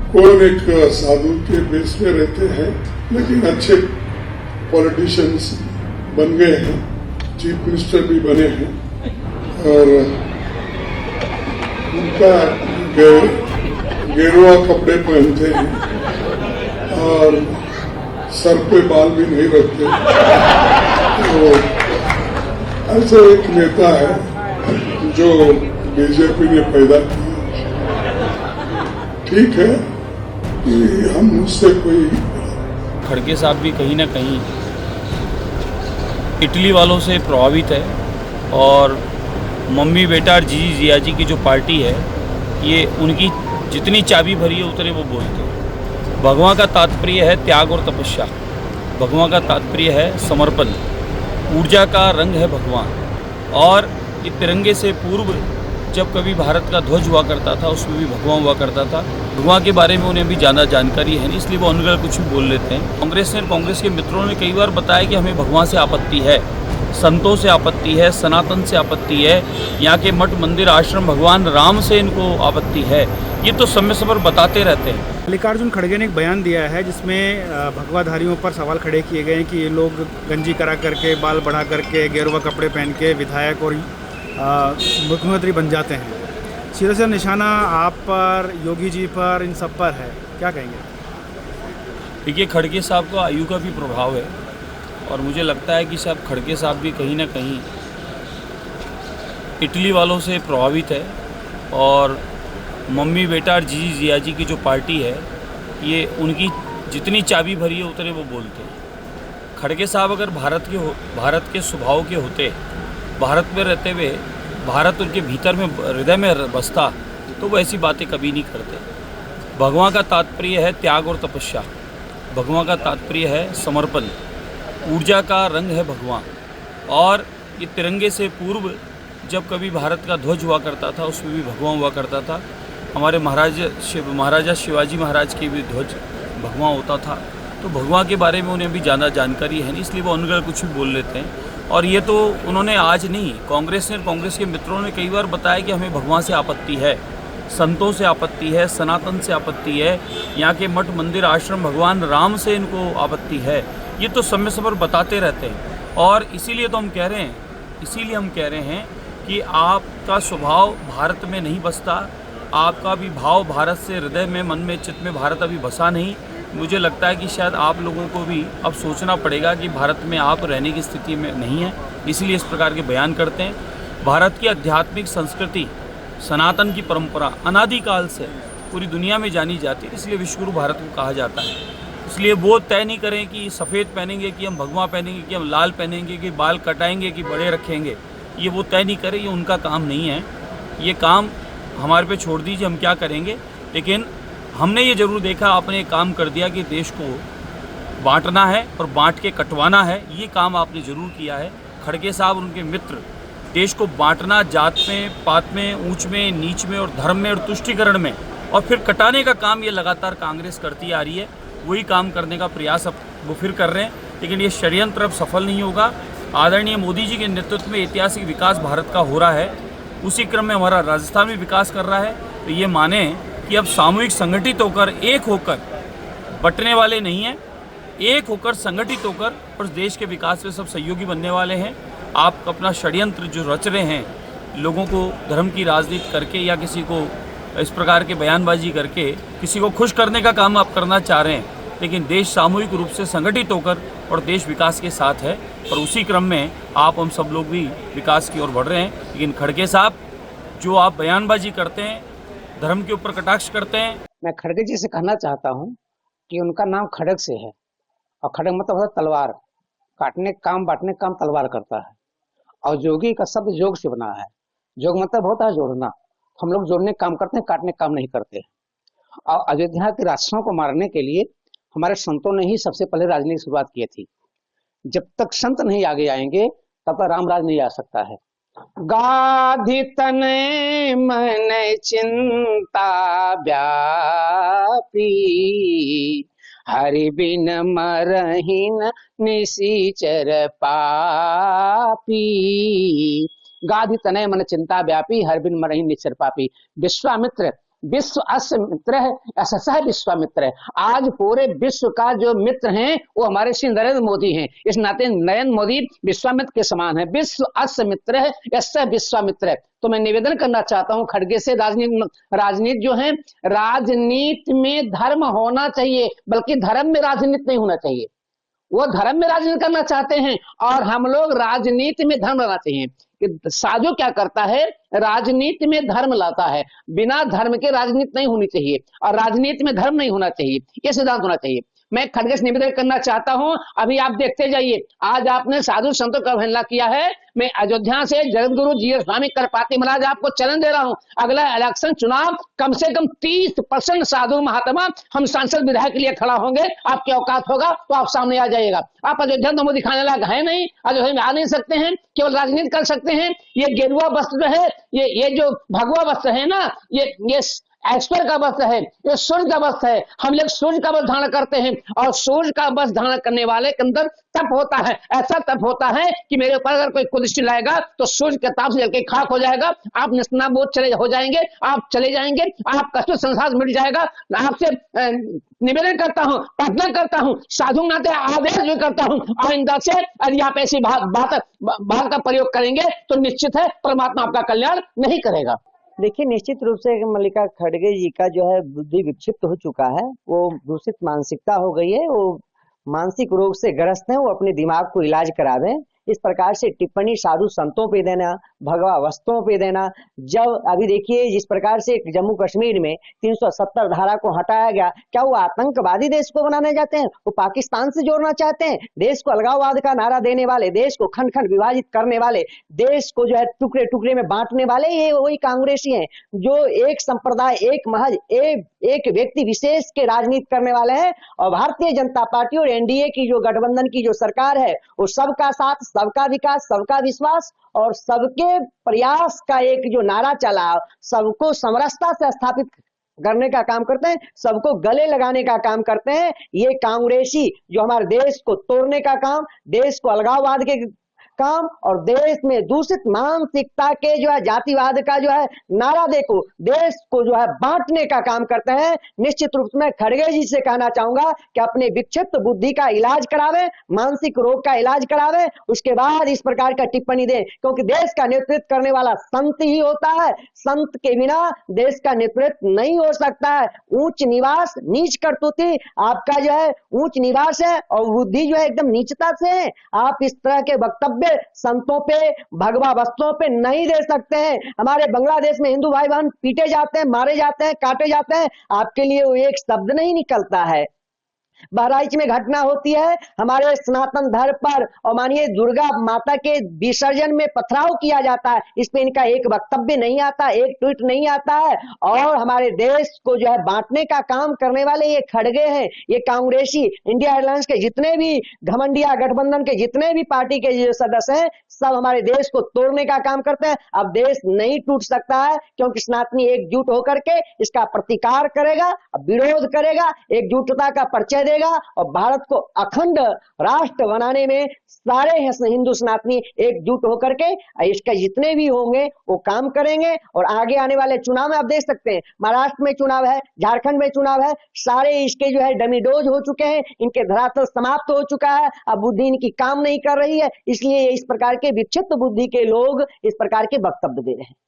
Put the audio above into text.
कौन एक साधु के बेस में रहते हैं, लेकिन अच्छे पॉलिटिशियंस बन गए हैं, चीफ मिनिस्टर भी बने हैं और उनका गेरुआ कपड़े पहनते हैं और सर पे बाल भी नहीं रखते। तो ऐसे एक नेता है जो बीजेपी ने पैदा किया। ठीक है कि हम उससे कोई खड़गे साहब भी कहीं ना कहीं इटली वालों से प्रभावित है और मम्मी बेटा और जीजी जिया जी की जो पार्टी है ये उनकी जितनी चाबी भरी है उतने वो बोलते हैं। भगवान का तात्पर्य है त्याग और तपस्या, भगवान का तात्पर्य है समर्पण, ऊर्जा का रंग है भगवान। और ये तिरंगे से पूर्व जब कभी भारत का ध्वज हुआ करता था उसमें भी भगवान हुआ करता था। भगवान के बारे में उन्हें अभी ज़्यादा जानकारी है नहीं, इसलिए वो अनगढ़ कुछ भी बोल लेते हैं। कांग्रेस के मित्रों ने कई बार बताया कि हमें भगवान से आपत्ति है, संतों से आपत्ति है, सनातन से आपत्ति है, यहाँ के मठ मंदिर आश्रम भगवान राम से इनको आपत्ति है। ये तो समय समय बताते रहते हैं। मल्लिकार्जुन खड़गे ने एक बयान दिया है जिसमें भगवाधारियों पर सवाल खड़े किए गए हैं कि ये लोग गंजी करा करके, बाल बढ़ा करके, गेरुआ कपड़े पहन के विधायक और मुख्यमंत्री बन जाते हैं। सीधा सा निशाना आप पर, योगी जी पर, इन सब पर है, क्या कहेंगे? देखिए, खड़गे साहब का आयु का भी प्रभाव है और मुझे लगता है कि शायद खड़गे साहब भी कहीं ना कहीं इटली वालों से प्रभावित है और मम्मी बेटा और जीजी जिया जी की जो पार्टी है ये उनकी जितनी चाबी भरी है उतने वो बोलते हैं। खड़गे साहब अगर भारत के स्वभाव के होते, भारत में रहते हुए भारत उनके भीतर में हृदय में बसता तो वो ऐसी बातें कभी नहीं करते। भगवान का तात्पर्य है त्याग और तपस्या, भगवान का तात्पर्य है समर्पण, ऊर्जा का रंग है भगवान। और ये तिरंगे से पूर्व जब कभी भारत का ध्वज हुआ करता था उसमें भी भगवान हुआ करता था। हमारे महाराजा शिवाजी महाराज के भी ध्वज भगवान होता था। तो भगवान के बारे में उन्हें अभी ज़्यादा जानकारी है नहीं, इसलिए वो अनगढ़ कुछ भी बोल लेते हैं। और ये तो उन्होंने आज नहीं, कांग्रेस के मित्रों ने कई बार बताया कि हमें भगवान से आपत्ति है, संतों से आपत्ति है, सनातन से आपत्ति है, यहाँ के मठ मंदिर आश्रम भगवान राम से इनको आपत्ति है। ये तो समय समय बताते रहते हैं और इसीलिए तो हम कह रहे हैं कि आपका स्वभाव भारत में नहीं बसता, आपका भी भाव भारत से हृदय में, मन में, चित्त में भारत अभी बसा नहीं। मुझे लगता है कि शायद आप लोगों को भी अब सोचना पड़ेगा कि भारत में आप रहने की स्थिति में नहीं है, इसीलिए इस प्रकार के बयान करते हैं। भारत की आध्यात्मिक संस्कृति, सनातन की परंपरा अनादिकाल से पूरी दुनिया में जानी जाती है, इसलिए विश्वगुरु भारत को कहा जाता है। इसलिए वो तय नहीं करें कि सफ़ेद पहनेंगे, कि हम भगवा पहनेंगे, कि हम लाल पहनेंगे, कि बाल कटाएंगे, कि बड़े रखेंगे। ये वो तय नहीं करें, ये उनका काम नहीं है। ये काम हमारे पे छोड़ दीजिए, हम क्या करेंगे। लेकिन हमने ये ज़रूर देखा, आपने एक काम कर दिया कि देश को बांटना है और बांट के कटवाना है, ये काम आपने ज़रूर किया है। खड़गे साहब और उनके मित्र देश को बांटना, जात में, पात में, ऊंच में, नीच में और धर्म में और तुष्टिकरण में, और फिर कटाने का काम ये लगातार कांग्रेस करती आ रही है। वही काम करने का प्रयास अब वो फिर कर रहे हैं, लेकिन ये षड्यंत्र अब सफल नहीं होगा। आदरणीय मोदी जी के नेतृत्व में ऐतिहासिक विकास भारत का हो रहा है, उसी क्रम में हमारा राजस्थान भी विकास कर रहा है। तो ये माने कि अब सामूहिक संगठित होकर, एक होकर, बंटने वाले नहीं हैं, एक होकर संगठित होकर और देश के विकास में सब सहयोगी बनने वाले हैं। आप अपना षड्यंत्र जो रच रहे हैं, लोगों को धर्म की राजनीति करके या किसी को इस प्रकार के बयानबाजी करके किसी को खुश करने का काम आप करना चाह रहे हैं, लेकिन देश सामूहिक रूप से संगठित होकर और देश विकास के साथ है और उसी क्रम में आप हम सब लोग भी विकास की ओर बढ़ रहे हैं। लेकिन खड़गे साहब, जो आप बयानबाजी करते हैं, धर्म के ऊपर कटाक्ष करते हैं। मैं खड़गे जी से कहना चाहता हूं कि उनका नाम खड़ग से है और खड़ग मतलब होता है तलवार, काटने का काम, बांटने का काम तलवार करता है। और जोगी का शब्द जोग से बना है, जोग मतलब होता है जोड़ना। हम लोग जोड़ने का काम करते हैं, काटने का काम नहीं करते। और अयोध्या के राक्षसों को मारने के लिए हमारे संतों ने ही सबसे पहले राजनीति की शुरुआत की थी। जब तक संत नहीं आगे आएंगे तब तक रामराज नहीं आ सकता है। गाधि तने मन चिंता व्यापी, हरि बिन मरहिन निशिचर पापी। गाधि तनय मन चिंता व्यापी, हरि बिन मरहिन निशिचर पापी। विश्वामित्र विश्व अस्य मित्र है, अससः विश्वामित्र है। आज पूरे विश्व का जो मित्र हैं वो हमारे श्री नरेंद्र मोदी हैं। इस नाते नरेंद्र मोदी विश्वामित्र के समान है। विश्व अस्य मित्र है, अससः विश्वामित्र है। तो मैं निवेदन करना चाहता हूं खड़गे से, राजनीति जो है, राजनीति में धर्म होना चाहिए, बल्कि धर्म में राजनीति नहीं होना चाहिए। वो धर्म में राजनीति करना चाहते हैं और हम लोग राजनीति में धर्म लाना चाहिए। कि साधु क्या करता है, राजनीति में धर्म लाता है। बिना धर्म के राजनीति नहीं होनी चाहिए और राजनीति में धर्म नहीं होना चाहिए, ये सिद्धांत होना चाहिए। मैं खड़गे से निवेदन करना चाहता हूं, अभी आप देखते जाइए, आज आपने साधु संतों का अवहेलना किया है। मैं अयोध्या से जगतगुरु जी स्वामी करपाती महाराज आपको चैलेंज दे रहा हूं, अगला इलेक्शन चुनाव कम से कम 30% साधु महात्मा हम सांसद विधायक के लिए खड़ा होंगे। आपकी औकात होगा तो आप सामने आ जाइएगा। आप अयोध्या तो मुझे दिखाने लायक है नहीं, अयोध्या में आ नहीं सकते हैं, केवल राजनीति कर सकते हैं। ये गेरुआ वस्त्र जो है, ये जो भगवा वस्त्र है ना, ये ऐश्वर्य का वस्त्र है, ये सूर्य का वस्त्र है। हम लोग सूर्य का वस्त्र धारण करते हैं और सूर्य का वस्त्र धारण करने वाले के अंदर तप होता है। ऐसा तप होता है कि मेरे ऊपर अगर कोई कुदृष्टि लाएगा तो सूर्य के ताप से जल के खाक हो जाएगा। आप निस्नाबोध चले हो जाएंगे, आप चले जाएंगे, आपका तो संसार मिट जाएगा। आपसे निवेदन करता हूं, प्रार्थना करता हूं, साधु नाते आदेश भी करता हूं, आइंदा से यदि आप ऐसी बात का प्रयोग करेंगे तो निश्चित है परमात्मा आपका कल्याण नहीं करेगा। देखिए, निश्चित रूप से मल्लिका खड़गे जी का जो है बुद्धि विक्षिप्त हो चुका है, वो दूषित मानसिकता हो गई है, वो मानसिक रोग से ग्रस्त है, वो अपने दिमाग को इलाज करावे। इस प्रकार से टिप्पणी साधु संतों पे देना, भगवा वस्तुओं पे देना, जब अभी देखिए जिस प्रकार से जम्मू कश्मीर में 370 धारा को हटाया गया, क्या वो आतंकवादी देश को बनाने जाते हैं? वो पाकिस्तान से जोड़ना चाहते हैं? देश को अलगाववाद का नारा देने वाले, देश को खंड खंड विभाजित करने वाले, देश को जो है टुकड़े टुकड़े में बांटने वाले, ये वही कांग्रेसी हैं जो एक संप्रदाय, एक महज एक व्यक्ति विशेष के राजनीति करने वाले हैं। और भारतीय जनता पार्टी और एनडीए की जो गठबंधन की जो सरकार है, वो सबका साथ, सबका विकास, सबका विश्वास और सबके प्रयास का एक जो नारा चला, सबको समरसता से स्थापित करने का काम करते हैं, सबको गले लगाने का काम करते हैं। ये कांग्रेसी जो हमारे देश को तोड़ने का काम, देश को अलगाववाद के काम और देश में दूषित मानसिकता के जो है जातिवाद का जो है नारा देखो, देश को जो है बांटने का काम करते हैं। निश्चित रूप से मैं खड़गे जी से कहना चाहूंगा कि अपने विक्षिप्त बुद्धि का इलाज करावे, मानसिक रोग का इलाज करावे, उसके बाद इस प्रकार का टिप्पणी दे, क्योंकि देश का नेतृत्व करने वाला संत ही होता है। संत के बिना देश का नेतृत्व नहीं हो सकता है। ऊंच निवास नीच करतुती, आपका जो है ऊंच निवास है और बुद्धि जो है एकदम नीचता से है। आप इस तरह के वक्तव्य संतों पे, भगवा वस्तुओं पे नहीं दे सकते हैं। हमारे बांग्लादेश में हिंदू भाई बहन पीटे जाते हैं, मारे जाते हैं, काटे जाते हैं, आपके लिए वो एक शब्द नहीं निकलता है। बहराइच में घटना होती है हमारे सनातन धर्म पर और मानिए दुर्गा माता के विसर्जन में पथराव किया जाता है, इस पे इनका एक वक्तव्य नहीं आता, एक ट्वीट नहीं आता है। और हमारे देश को जो है बांटने का काम करने वाले ये खड़गे हैं, ये कांग्रेसी, इंडिया अलायंस के जितने भी घमंडिया गठबंधन के जितने भी पार्टी के जो सदस्य हैं, सब हमारे देश को तोड़ने का काम करते हैं। अब देश नहीं टूट सकता है, क्योंकि सनातनी एकजुट होकर के इसका प्रतिकार करेगा, विरोध करेगा, एकजुटता का परिचय देगा और भारत को अखंड राष्ट्र बनाने में सारे हिंदू सनातनी एकजुट होकर के इसका जितने भी होंगे वो काम करेंगे। और आगे आने वाले चुनाव में आप देख सकते हैं, महाराष्ट्र में चुनाव है, झारखंड में चुनाव है, सारे इसके जो है डमीडोज हो चुके हैं, इनके धरातल समाप्त हो चुका है। अब बुद्धि इनकी काम नहीं कर रही है, इसलिए इस प्रकार के विक्षिप्त बुद्धि के लोग इस प्रकार के वक्तव्य दे रहे हैं।